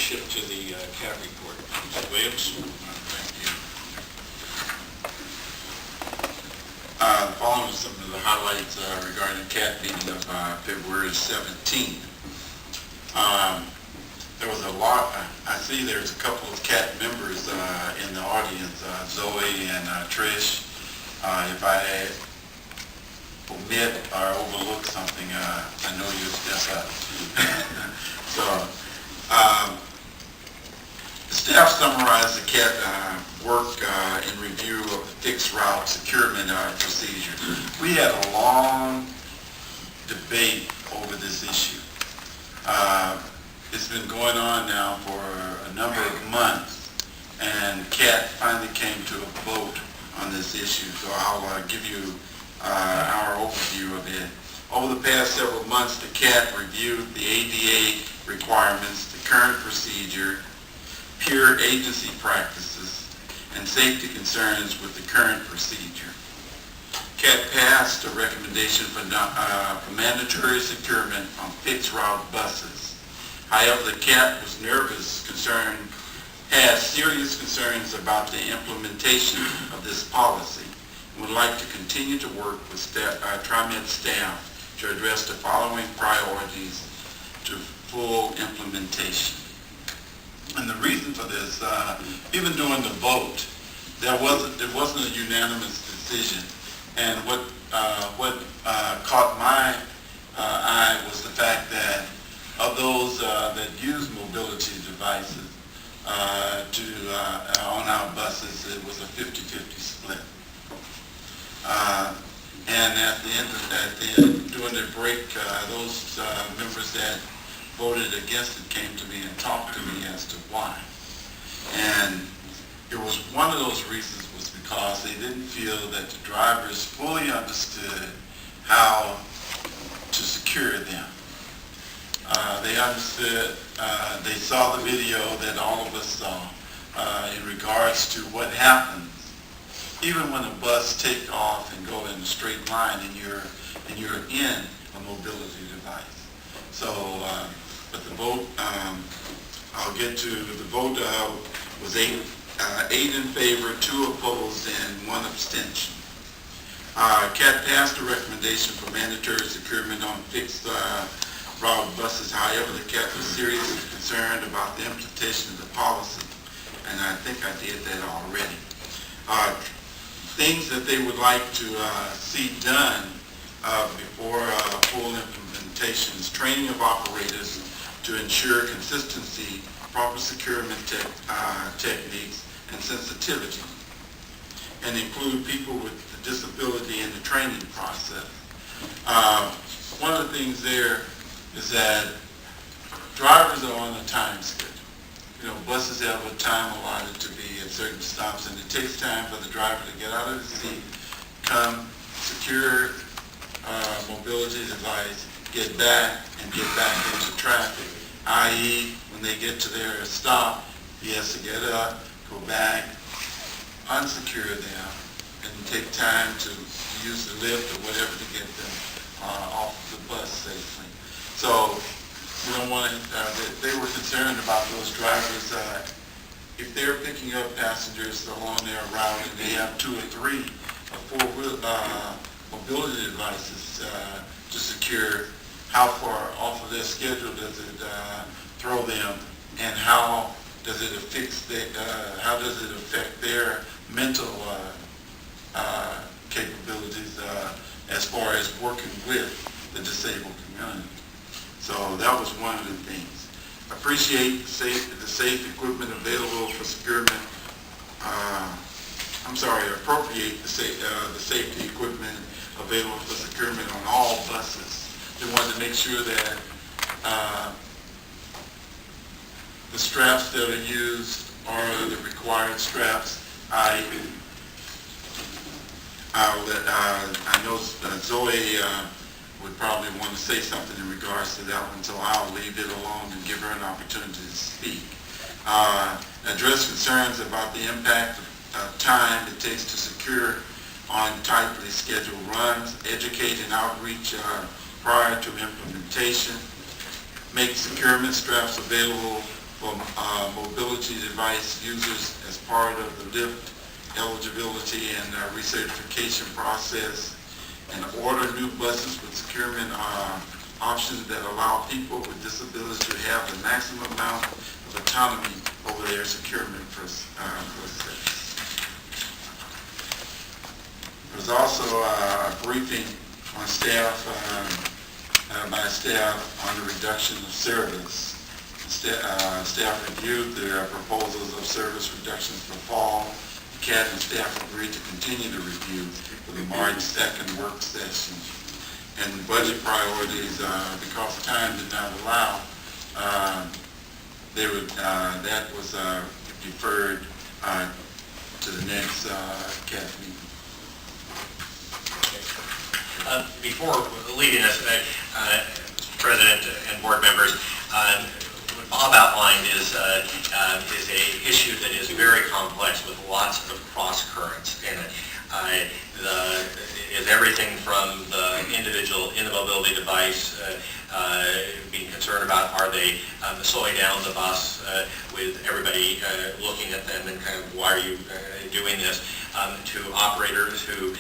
shift to the CAT report. Mr. Williams? Thank you. Following some of the highlights regarding the CAT meeting of February 17th. There was a lot. I see there's a couple of CAT members in the audience, Zoe and Trish. If I omit or overlook something, I know you'll step up. So, the staff summarized the CAT work in review of the fixed route securement procedure. We had a long debate over this issue. It's been going on now for a number of months, and CAT finally came to a vote on this issue. So I'll give you our overview of it. Over the past several months, the CAT reviewed the ADA requirements, the current procedure, peer agency practices, and safety concerns with the current procedure. CAT passed a recommendation for mandatory securement on fixed route buses. However, the CAT was had serious concerns about the implementation of this policy and would like to continue to work with TriMet staff to address the following priorities to full implementation. And the reason for this, even during the vote, it wasn't a unanimous decision. And what caught my eye was the fact that of those that use mobility devices on our buses, it was a 50-50 split. And at the end, during the break, those members that voted against it came to me and talked to me as to why. And it was one of those reasons was because they didn't feel that the drivers fully understood how to secure them. They understood, they saw the video that all of us saw in regards to what happens even when a bus takes off and go in a straight line and you're in a mobility device. So, but the vote, I'll get to the vote was 8 in favor, 2 opposed, and 1 abstention. CAT passed a recommendation for mandatory securement on fixed route buses. However, the CAT was seriously concerned about the implementation of the policy, and I think I did that already. Things that they would like to see done before full implementation is training of operators to ensure consistency, proper securement techniques, and sensitivity, and include people with disability in the training process. One of the things there is that drivers are on a time schedule. You know, buses have a time allotted to be at certain stops, and it takes time for the driver to get out of the seat, come, secure mobility device, get back into traffic, i.e. when they get to their stop, he has to get up, go back, unsecure them, and take time to use the lift or whatever to get them off the bus safely. So we don't want to, they were concerned about those drivers, if they're picking up passengers along their route and they have 2 or 3 or 4 mobility devices to secure, how far off of their schedule does it throw them, and how does it affect their mental capabilities as far as working with the disabled community. So that was one of the things. Appreciate the safe equipment available for securement. Appropriate the safety equipment available for securement on all buses. They wanted to make sure that the straps that are used are the required straps. I know Zoe would probably want to say something in regards to that one, so I'll leave it alone and give her an opportunity to speak. Address concerns about the impact of time it takes to secure on tightly scheduled runs, educate and outreach prior to implementation, make securement straps available for mobility device users as part of the lift eligibility and recertification process, and order new buses with securement options that allow people with disabilities to have the maximum amount of autonomy over their securement process. There was also a briefing on staff, by staff on the reduction of service. Staff reviewed their proposals of service reductions for fall. The cabinet staff agreed to continue the review for the March 2nd work session. And budget priorities, because time did not allow, that was deferred to the next cabinet meeting. Before leaving us, Mr. President and board members, what Bob outlined is an issue that is very complex with lots of cross currents in it. Is everything from the individual in the mobility device being concerned about are they slowing down the bus with everybody looking at them and kind of why are you doing this, to operators who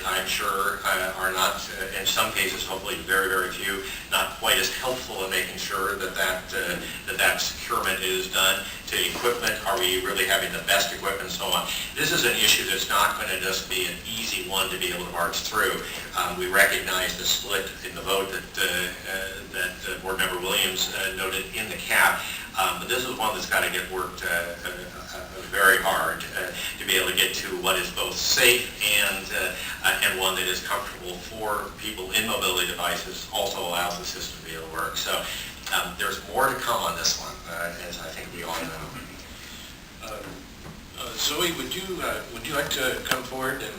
I'm sure are not, in some cases, hopefully very, very few, not quite as helpful in making sure that that securement is done, to equipment, are we really having the best equipment and so on. This is an issue that's not going to just be an easy one to be able to march through. We recognize the split in the vote that Board Member Williams noted in the CAP, but this is one that's got to get worked very hard to be able to get to what is both safe and one that is comfortable for people in mobility devices, also allows the system to be able to work. So there's more to come on this one, as I think we all know. Zoe, would you like to come forward and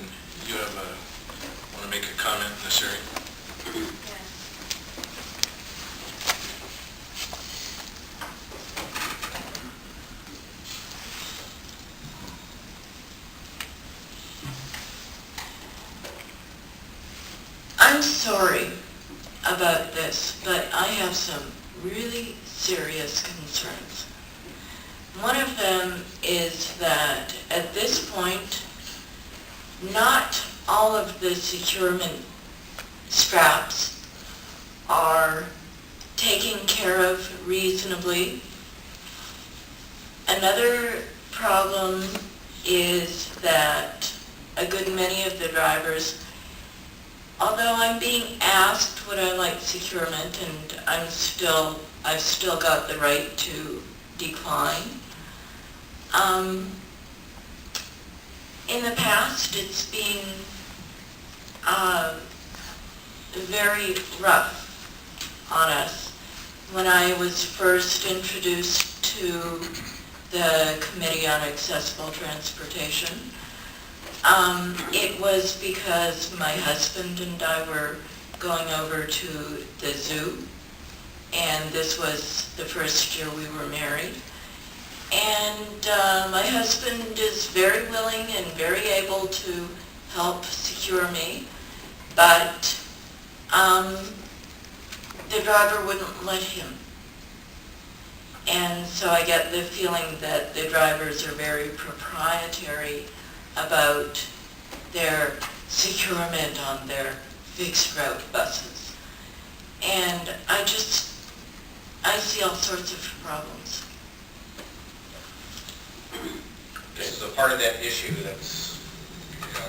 you have want to make a comment in this area? I'm sorry about this, but I have some really serious concerns. One of them is that at this point, not all of the securement straps are taken care of reasonably. Another problem is that a good many of the drivers, although I'm being asked would I like securement, and I've still got the right to decline. In the past, it's been very rough on us. When I was first introduced to the Committee on Accessible Transportation, it was because my husband and I were going over to the zoo, and this was the first year we were married. And my husband is very willing and very able to help secure me, but the driver wouldn't let him. And so I get the feeling that the drivers are very proprietary about their securement on their fixed route buses. And I see all sorts of problems. Okay, so part of that issue that's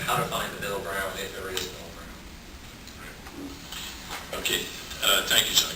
how to find the middle ground if there is no middle ground. Okay, thank you, Zoe.